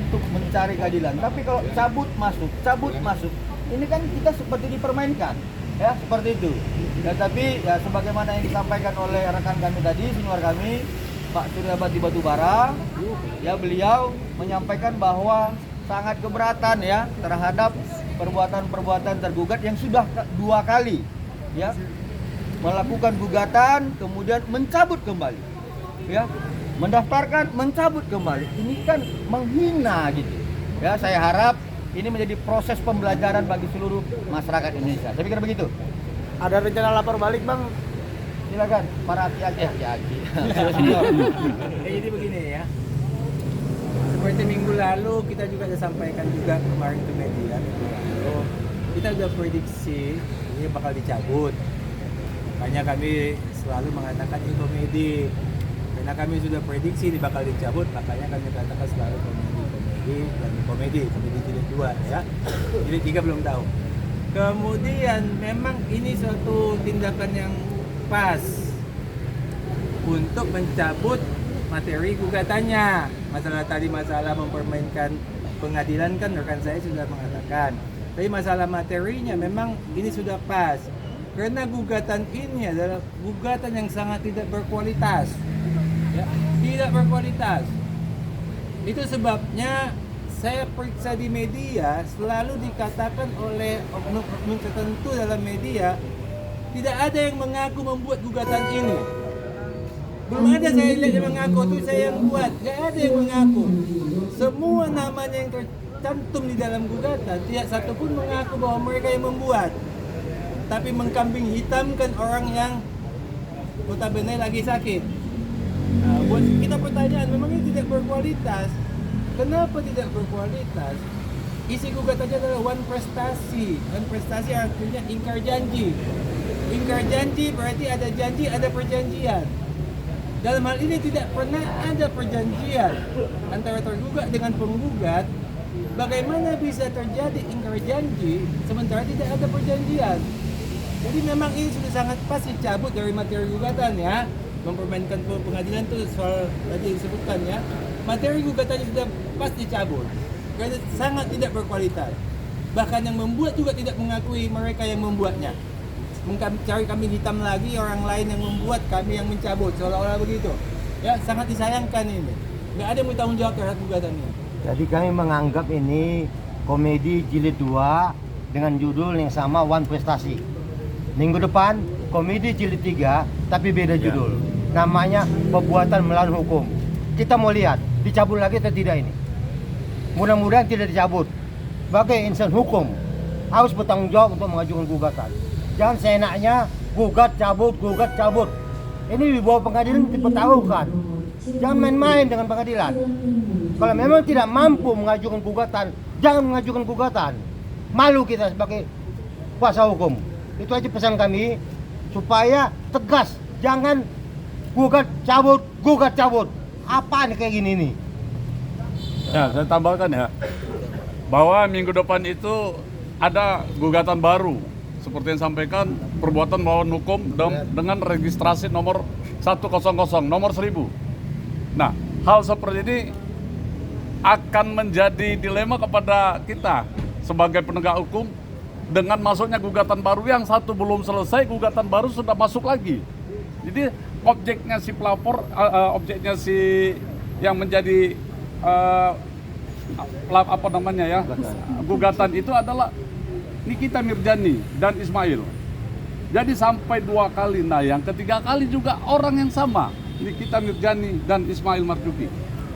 untuk mencari keadilan. Tapi kalau cabut masuk, ini kan kita seperti dipermainkan, ya seperti itu. Ya, tapi ya sebagaimana yang disampaikan oleh rekan kami tadi, senior kami, Pak Suryabadi Batubara, ya beliau menyampaikan bahwa sangat keberatan ya terhadap perbuatan-perbuatan tergugat yang sudah 2 kali, ya melakukan gugatan kemudian mencabut kembali, ya mendaftarkan mencabut kembali. Ini kan menghina gitu. Ya saya harap ini menjadi proses pembelajaran bagi seluruh masyarakat Indonesia. Saya pikir begitu. Ada rencana lapor balik, Bang? Silakan para aki-aki. Jadi begini ya. Seperti minggu lalu kita juga sudah sampaikan juga kemarin ke media minggu lalu. Kita sudah prediksi ini bakal dicabut. Makanya kami selalu mengatakan ini komedi. Karena kami sudah prediksi ini bakal dicabut, makanya kami katakan selalu komedi jilid 2 ya. Jilid 3 belum tahu. Kemudian memang ini suatu tindakan yang pas untuk mencabut materi gugatannya. Masalah mempermainkan pengadilan kan rekan saya sudah mengatakan. Tapi masalah materinya memang ini sudah pas. Karena gugatan ini adalah gugatan yang sangat tidak berkualitas. Ya, tidak berkualitas. Itu sebabnya saya periksa di media selalu dikatakan oleh oknum-oknum tertentu dalam media tidak ada yang mengaku membuat gugatan ini. Belum ada saya lihat yang mengaku itu saya yang buat, tidak ada yang mengaku. Semua namanya yang tercantum di dalam gugatan tidak satu pun mengaku bahwa mereka yang membuat. Tapi mengkambing hitamkan orang yang notabene lagi sakit. Nah, buat kita pertanyaan, memang ini tidak berkualitas. Kenapa tidak berkualitas? Isi gugatannya adalah one prestasi. One prestasi artinya ingkar janji. Ingkar janji berarti ada janji, ada perjanjian. Dalam hal ini tidak pernah ada perjanjian antara tergugat dengan penggugat. Bagaimana bisa terjadi ingkar janji sementara tidak ada perjanjian? Jadi memang ini sudah sangat pas dicabut dari materi gugatan ya. Mempermainkan pengadilan itu soal tadi disebutkan ya. Materi gugatannya sudah pas dicabut karena sangat tidak berkualitas. Bahkan yang membuat juga tidak mengakui mereka yang membuatnya. Mencari kami hitam lagi orang lain yang membuat, kami yang mencabut, seolah-olah begitu. Ya, sangat disayangkan ini. Nggak ada yang bertanggung jawab terhadap gugatan ini. Jadi kami menganggap ini komedi jilid 2 dengan judul yang sama, One Prestasi. Minggu depan komedi jilid 3 tapi beda judul. Namanya Perbuatan Melawan Hukum. Kita mau lihat dicabut lagi atau tidak ini. Mudah-mudahan tidak dicabut. Sebagai insan hukum harus bertanggung jawab untuk mengajukan gugatan. Jangan seenaknya gugat cabut. Ini di bawah pengadilan dipertaruhkan. Jangan main-main dengan pengadilan. Kalau memang tidak mampu mengajukan gugatan, jangan mengajukan gugatan. Malu kita sebagai kuasa hukum. Itu aja pesan kami supaya tegas. Jangan gugat cabut. Apa nih kayak gini nih? Ya, saya tambahkan ya, bahwa minggu depan itu ada gugatan baru seperti yang disampaikan, perbuatan melawan hukum dengan registrasi nomor 100, nomor 1000. Nah, hal seperti ini akan menjadi dilema kepada kita sebagai penegak hukum dengan masuknya gugatan baru yang satu belum selesai, gugatan baru sudah masuk lagi. Jadi objeknya si pelapor, objeknya si yang menjadi gugatan itu adalah Nikita Mirjani dan Ismail. Jadi sampai 2 kali, nah yang ketiga kali juga orang yang sama, Nikita Mirjani dan Ismail Marzuki.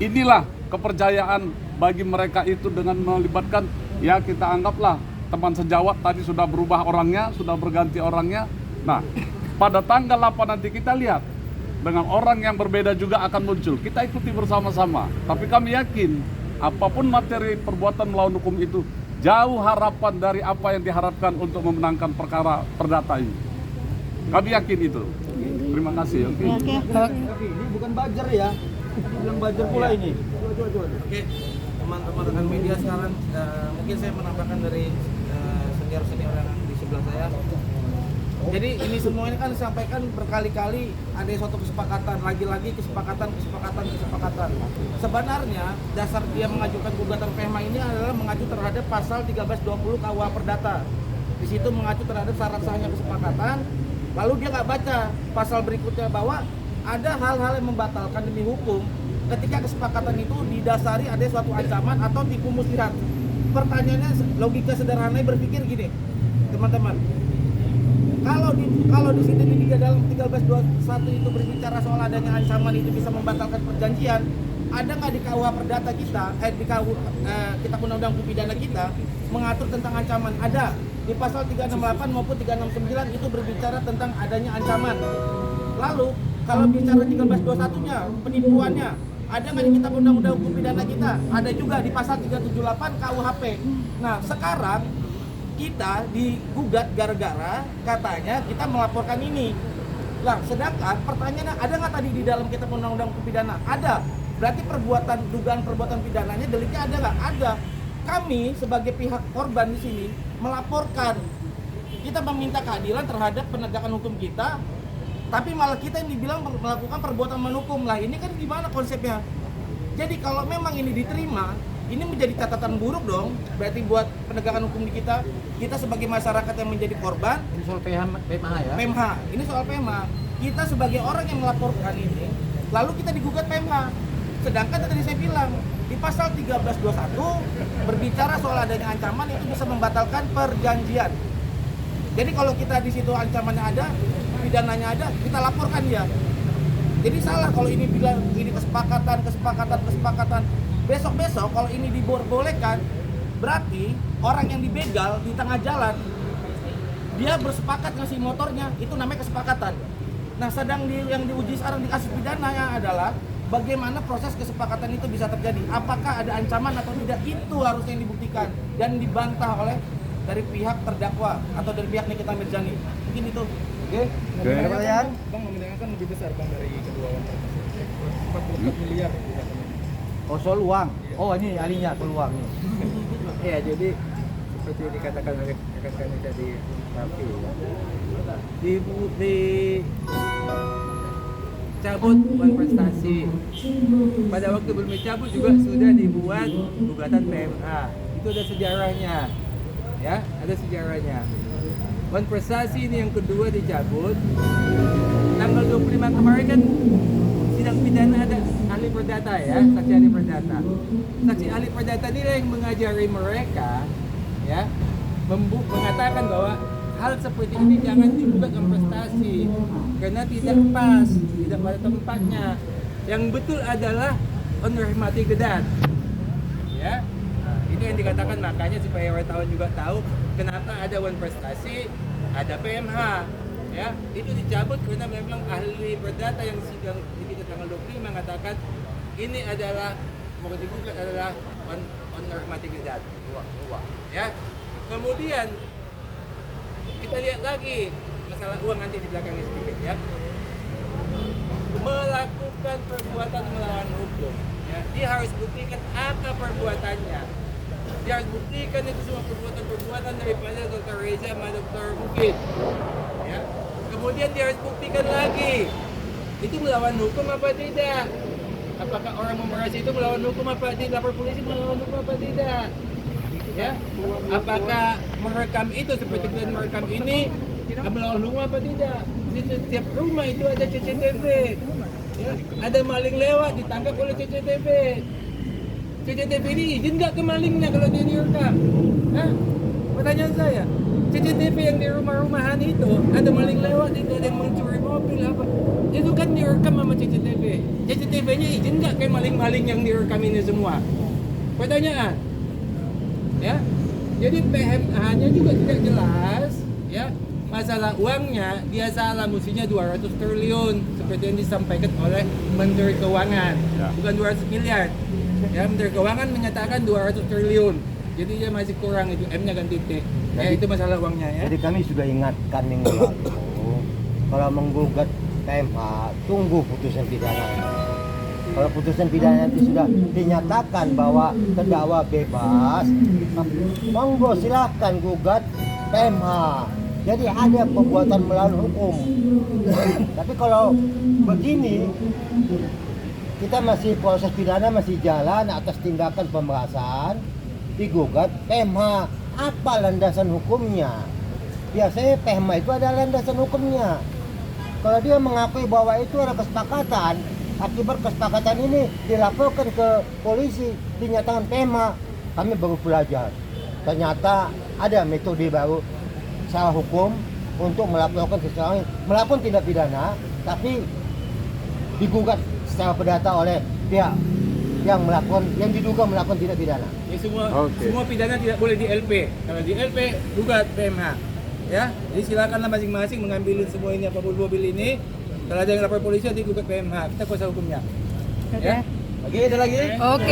Inilah kepercayaan bagi mereka itu dengan melibatkan, ya kita anggaplah teman sejawat tadi sudah berubah orangnya, sudah berganti orangnya. Nah, pada tanggal 8 nanti kita lihat dengan orang yang berbeda juga akan muncul. Kita ikuti bersama-sama. Tapi kami yakin apapun materi perbuatan melawan hukum itu jauh harapan dari apa yang diharapkan untuk memenangkan perkara perdata ini. Kami yakin itu. Terima kasih. Oke. Ini bukan buzzer ya. Bilang buzzer pula ini. Oke, teman-teman rekan media sekarang mungkin saya menambahkan dari senior-senior yang di sebelah saya. Jadi ini semuanya kan disampaikan berkali-kali ada suatu kesepakatan, lagi-lagi kesepakatan. Sebenarnya dasar dia mengajukan gugatan PMA ini adalah mengacu terhadap pasal 1320 KUH Perdata. Di situ mengacu terhadap syarat sahnya kesepakatan. Lalu dia nggak baca pasal berikutnya bahwa ada hal-hal yang membatalkan demi hukum ketika kesepakatan itu didasari ada suatu ancaman atau tipu muslihat. Pertanyaannya logika sederhananya berpikir gini, teman-teman. Kalau di sini di dalam 1321 itu berbicara soal adanya ancaman itu bisa membatalkan perjanjian, ada nggak di KUH Perdata kita, kita Undang-Undang Hukum Pidana kita mengatur tentang ancaman? Ada. Di pasal 368 maupun 369 itu berbicara tentang adanya ancaman. Lalu kalau bicara 1321-nya, penipuannya, ada nggak di kitab Undang-Undang Hukum Pidana kita? Ada juga di pasal 378 KUHP. Nah, sekarang kita digugat gara-gara katanya kita melaporkan ini. Lah, sedangkan pertanyaannya ada nggak tadi di dalam kitab Undang-Undang Hukum Pidana? Ada. Berarti dugaan perbuatan pidananya, deliknya ada nggak? Ada. Kami sebagai pihak korban di sini melaporkan, kita meminta keadilan terhadap penegakan hukum kita, tapi malah kita yang dibilang melakukan perbuatan menghukum. Lah ini kan gimana konsepnya? Jadi kalau memang ini diterima, ini menjadi catatan buruk dong. Berarti buat penegakan hukum di kita sebagai masyarakat yang menjadi korban. Ini soal PMH ya? PMH, ini soal PMH. Kita sebagai orang yang melaporkan ini, lalu kita digugat PMH. Sedangkan tadi saya bilang, di pasal 1321 berbicara soal adanya ancaman itu bisa membatalkan perjanjian. Jadi kalau kita di situ ancamannya ada, pidananya ada, kita laporkan dia. Jadi salah kalau ini bilang ini kesepakatan. Besok kalau ini dibolehkan, berarti orang yang dibegal di tengah jalan dia bersepakat ngasih motornya, itu namanya kesepakatan. Nah, yang diuji sekarang di kasus pidananya adalah bagaimana proses kesepakatan itu bisa terjadi. Apakah ada ancaman atau tidak, itu harusnya yang dibuktikan dan dibantah oleh dari pihak terdakwa atau dari pihak Nikita Mirzani. Mungkin itu. Oke. Ada pertanyaan? Bang, nominalnya kan lebih besar Bang dari kedua wanita. 44 miliar. Oh, soal uang. Oh, ini ahlinya soal uang nih. Iya, jadi seperti yang dikatakan oleh rekan kami tadi Raffi ya. Di cabut uang prestasi. Pada waktu belum dicabut juga sudah dibuat gugatan PMH. Itu ada sejarahnya. Ya, ada sejarahnya. Uang prestasi ini yang kedua dicabut. Tanggal 25 kemarin kan sidang pidana ada ahli perdata ya, saksi ahli perdata. Saksi ahli perdata ini yang mengajari mereka ya, mengatakan bahwa hal seperti ini jangan dibuat dalam prestasi karena tidak pas, tidak pada tempatnya. Yang betul adalah menghormati gedat. Ya. Nah, ini yang dikatakan, makanya supaya wartawan juga tahu kenapa ada wan prestasi, ada PMH. Ya, itu dicabut karena memang ahli perdata yang sidang di tanggal 25 mengatakan ini adalah mau digugat adalah menghormati gedat. Ya. Kemudian kita lihat lagi masalah uang nanti di belakangnya sedikit ya. Melakukan perbuatan melawan hukum ya, dia harus buktikan apa perbuatannya. Dia harus buktikan itu semua perbuatan daripada Dr. Reza sama Dr. Bukit ya. Kemudian dia harus buktikan lagi itu melawan hukum apa tidak. Apakah orang memerasa itu melawan hukum apa tidak, lapor polisi melawan hukum apa tidak ya. Apakah merekam itu seperti kalian merekam ini melawan hukum apa tidak. Di setiap rumah itu ada CCTV ya. Ada maling lewat ditangkap oleh CCTV. CCTV ini izin nggak ke malingnya kalau dia direkam? Hah? Pertanyaan saya, CCTV yang di rumah-rumahan itu ada maling lewat itu, ada yang mencuri mobil apa, itu kan direkam sama CCTV. CCTV-nya izin nggak ke maling-maling yang direkam ini semua? Pertanyaan ya. Jadi PMH-nya juga tidak jelas ya. Masalah uangnya dia salah, mestinya 200 triliun seperti yang disampaikan oleh Menteri Keuangan ya. Bukan 200 miliar ya. Menteri Keuangan menyatakan 200 triliun, jadi dia masih kurang itu, M-nya ganti T ya. Itu masalah uangnya ya. Jadi kami sudah ingatkan minggu lalu, kalau menggugat PMH tunggu putusan pidana. Kalau putusan pidana nanti sudah dinyatakan bahwa terdakwa bebas, monggo silahkan gugat PMH. Jadi ada perbuatan melawan hukum. Tapi kalau begini, kita masih proses pidana masih jalan atas tindakan pemerasan, digugat PMH. Apa landasan hukumnya? Biasanya PMH itu ada landasan hukumnya. Kalau dia mengakui bahwa itu ada kesepakatan, akibat kesepakatan ini dilaporkan ke polisi, dinyatakan PMH, kami baru belajar. Ternyata ada metode baru secara hukum untuk melaporkan seseorang melakukan tindak pidana, tapi digugat secara perdata oleh pihak yang diduga melakukan tindak pidana. Ini semua Oke. semua pidana tidak boleh di LP. Kalau di LP gugat PMH. Ya, jadi silakanlah masing-masing mengambil semua ini apa mobil ini. Kalau ada yang lapor polisi nanti gugat PMH. Kita kuasa hukumnya. Oke. Ya. Lagi ada lagi? Oke.